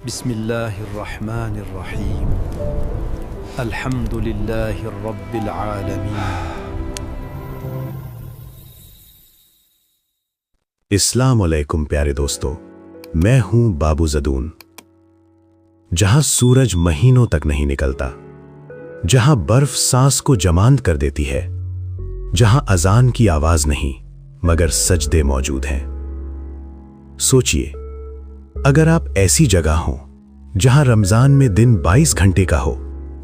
بسم اللہ الرحمن الرحیم الحمد للہ رب العالمین۔ السلام علیکم پیارے دوستو، میں ہوں بابو زدون۔ جہاں سورج مہینوں تک نہیں نکلتا، جہاں برف سانس کو جماند کر دیتی ہے، جہاں اذان کی آواز نہیں مگر سجدے موجود ہیں، سوچئے اگر آپ ایسی جگہ ہوں جہاں رمضان میں دن 22 گھنٹے کا ہو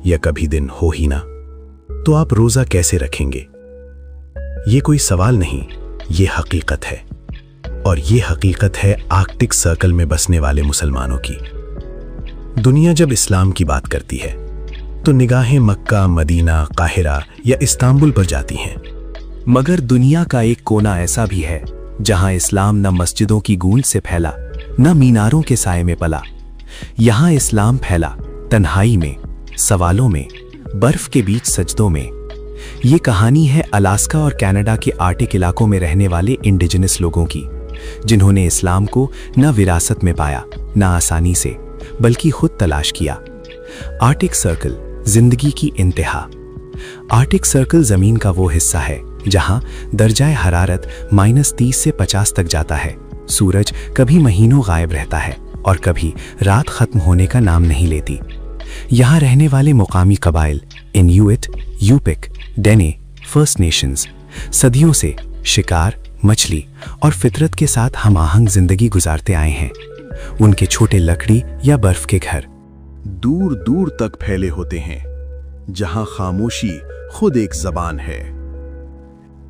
یا کبھی دن ہو ہی نہ، تو آپ روزہ کیسے رکھیں گے؟ یہ کوئی سوال نہیں، یہ حقیقت ہے، اور یہ حقیقت ہے آرکٹک سرکل میں بسنے والے مسلمانوں کی۔ دنیا جب اسلام کی بات کرتی ہے تو نگاہیں مکہ، مدینہ، قاہرہ یا استنبول پر جاتی ہیں، مگر دنیا کا ایک کونا ایسا بھی ہے جہاں اسلام نہ مسجدوں کی گونج سے پھیلا، نہ میناروں کے سائے میں پلا۔ یہاں اسلام پھیلا تنہائی میں، سوالوں میں، برف کے بیچ سجدوں میں۔ یہ کہانی ہے الاسکا اور کینیڈا کے آرکٹک علاقوں میں رہنے والے انڈیجنس لوگوں کی، جنہوں نے اسلام کو نہ وراثت میں پایا، نہ آسانی سے، بلکہ خود تلاش کیا۔ آرکٹک سرکل، زندگی کی انتہا۔ آرکٹک سرکل زمین کا وہ حصہ ہے جہاں درجہ حرارت -30 سے 50 تک جاتا ہے، سورج کبھی مہینوں غائب رہتا ہے اور کبھی رات ختم ہونے کا نام نہیں لیتی۔ یہاں رہنے والے مقامی قبائل انیوٹ، یوپک، ڈینے، فرسٹ نیشنز صدیوں سے شکار، مچھلی اور فطرت کے ساتھ ہم آہنگ زندگی گزارتے آئے ہیں۔ ان کے چھوٹے لکڑی یا برف کے گھر دور دور تک پھیلے ہوتے ہیں، جہاں خاموشی خود ایک زبان ہے۔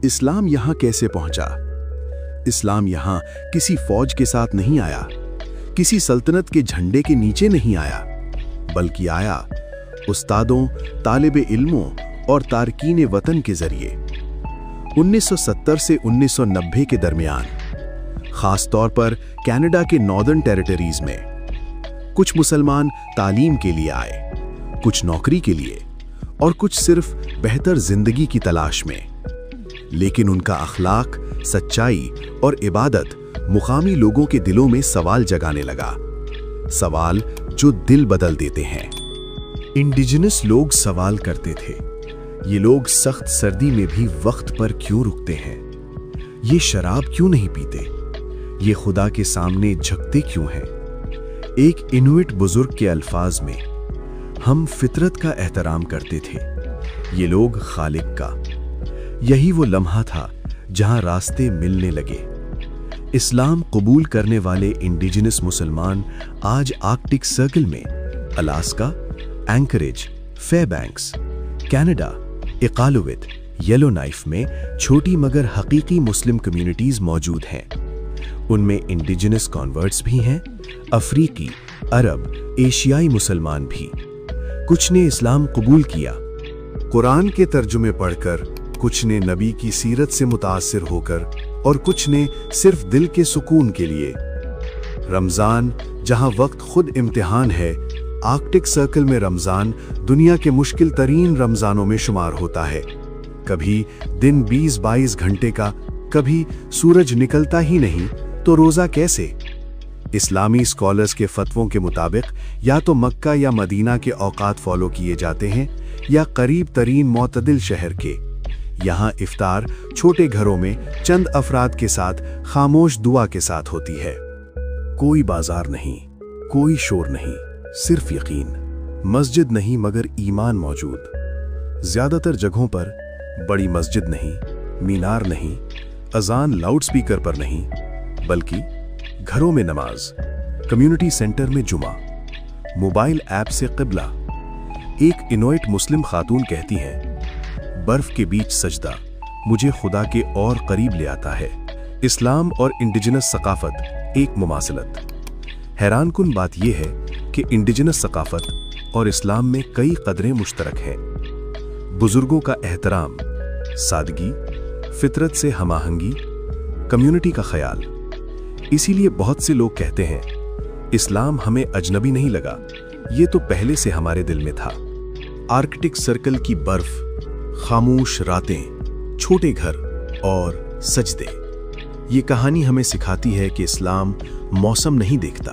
اسلام یہاں کیسے پہنچا؟ اسلام یہاں کسی فوج کے ساتھ نہیں آیا، کسی سلطنت کے جھنڈے کے نیچے نہیں آیا، بلکہ آیا استادوں، طالب علموں اور تارکین وطن کے ذریعے۔ 1970 سے 1990 کے درمیان، خاص طور پر کینیڈا کے ناردرن ٹیریٹریز میں، کچھ مسلمان تعلیم کے لیے آئے، کچھ نوکری کے لیے، اور کچھ صرف بہتر زندگی کی تلاش میں۔ لیکن ان کا اخلاق، سچائی اور عبادت مقامی لوگوں کے دلوں میں سوال جگانے لگا، سوال جو دل بدل دیتے ہیں۔ انڈیجنس لوگ سوال کرتے تھے، یہ لوگ سخت سردی میں بھی وقت پر کیوں رکتے ہیں؟ یہ شراب کیوں نہیں پیتے؟ یہ خدا کے سامنے جھکتے کیوں ہیں؟ ایک انویٹ بزرگ کے الفاظ میں، ہم فطرت کا احترام کرتے تھے، یہ لوگ خالق کا۔ یہی وہ لمحہ تھا جہاں راستے ملنے لگے۔ اسلام قبول کرنے والے انڈیجنس مسلمان آج آرکٹک سرکل میں الاسکا، اینکریج، فیر بینکس، کینیڈا، اقالویت، یلو نائف میں چھوٹی مگر حقیقی مسلم کمیونٹیز موجود ہیں۔ ان میں انڈیجنس کنورٹس بھی ہیں، افریقی، عرب، ایشیائی مسلمان بھی۔ کچھ نے اسلام قبول کیا، قرآن کے ترجمے پڑھ کر، کچھ نے نبی کی سیرت سے متاثر ہو کر، اور کچھ نے صرف دل کے سکون کے لیے۔ رمضان جہاں وقت خود امتحان ہے، آرکٹک سرکل میں رمضان دنیا کے مشکل ترین رمضانوں میں شمار ہوتا ہے۔ کبھی دن 20-22 گھنٹے کا، کبھی سورج نکلتا ہی نہیں، تو روزہ کیسے؟ اسلامی اسکالرز کے فتووں کے مطابق یا تو مکہ یا مدینہ کے اوقات فالو کیے جاتے ہیں، یا قریب ترین معتدل شہر کے۔ یہاں افطار چھوٹے گھروں میں چند افراد کے ساتھ خاموش دعا کے ساتھ ہوتی ہے۔ کوئی بازار نہیں، کوئی شور نہیں، صرف یقین۔ مسجد نہیں مگر ایمان موجود۔ زیادہ تر جگہوں پر بڑی مسجد نہیں، مینار نہیں، اذان لاؤڈ سپیکر پر نہیں، بلکہ گھروں میں نماز، کمیونٹی سینٹر میں جمعہ، موبائل ایپ سے قبلہ۔ ایک انویٹ مسلم خاتون کہتی ہیں، برف کے بیچ سجدہ مجھے خدا کے اور قریب لے آتا ہے۔ اسلام اور انڈیجنس ثقافت ایک مماثلت۔ حیران کن بات یہ ہے کہ انڈیجنس ثقافت اور اسلام میں کئی قدریں مشترک ہیں۔ بزرگوں کا احترام، سادگی، فطرت سے ہم آہنگی، کمیونٹی کا خیال۔ اسی لیے بہت سے لوگ کہتے ہیں، اسلام ہمیں اجنبی نہیں لگا، یہ تو پہلے سے ہمارے دل میں تھا۔ آرکٹک سرکل کی برف، خاموش راتیں، چھوٹے گھر اور سجدے، یہ کہانی ہمیں سکھاتی ہے کہ اسلام موسم نہیں دیکھتا،